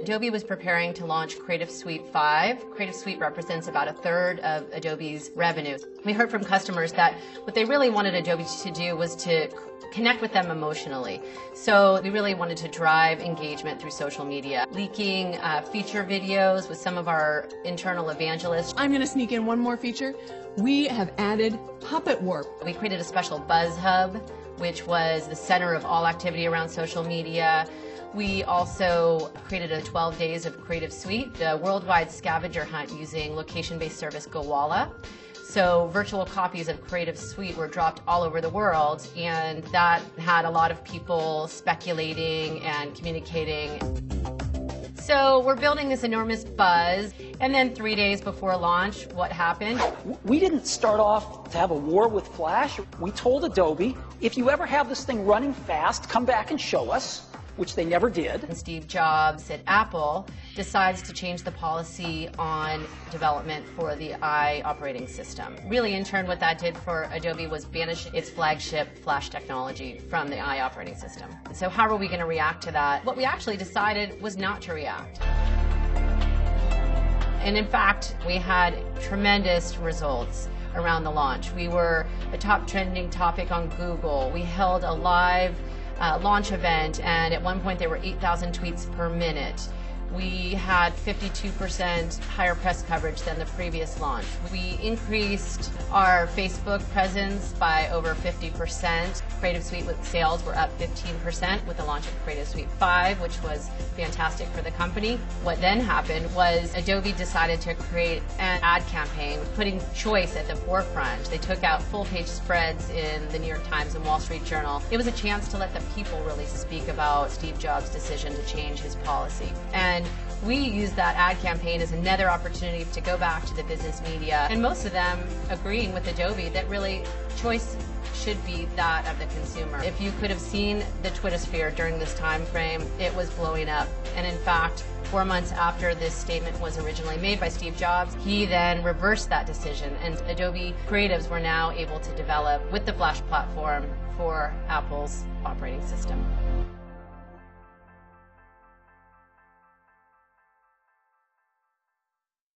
Adobe was preparing to launch Creative Suite 5. Creative Suite represents about 1/3 of Adobe's revenue. We heard from customers that what they really wanted Adobe to do was to connect with them emotionally. So we really wanted to drive engagement through social media, leaking feature videos with some of our internal evangelists. I'm going to sneak in one more feature. We have added Puppet Warp. We created a special Buzz Hub, which was the center of all activity around social media. We also created a 12 days of Creative Suite, a worldwide scavenger hunt using location-based service Gowalla. So virtual copies of Creative Suite were dropped all over the world, and that had a lot of people speculating and communicating. So we're building this enormous buzz, and then 3 days before launch, what happened? We didn't start off to have a war with Flash. We told Adobe, if you ever have this thing running fast, come back and show us, which they never did. And Steve Jobs at Apple decides to change the policy on development for the i operating system. Really, in turn, what that did for Adobe was banish its flagship Flash technology from the i operating system. So how are we going to react to that? What we actually decided was not to react. And in fact, we had tremendous results around the launch. We were a top trending topic on Google. We held a live launch event, and at one point there were 8,000 tweets per minute. We had 52% higher press coverage than the previous launch. We increased our Facebook presence by over 50%. Creative Suite with sales were up 15% with the launch of Creative Suite 5, which was fantastic for the company. What then happened was Adobe decided to create an ad campaign, putting choice at the forefront. They took out full-page spreads in the New York Times and Wall Street Journal. It was a chance to let the people really speak about Steve Jobs' decision to change his policy. And we used that ad campaign as another opportunity to go back to the business media, and most of them agreeing with Adobe that really choice should be that of the consumer. If you could have seen the Twittersphere during this time frame, it was blowing up. And in fact, 4 months after this statement was originally made by Steve Jobs, he then reversed that decision, and Adobe creatives were now able to develop with the Flash platform for Apple's operating system.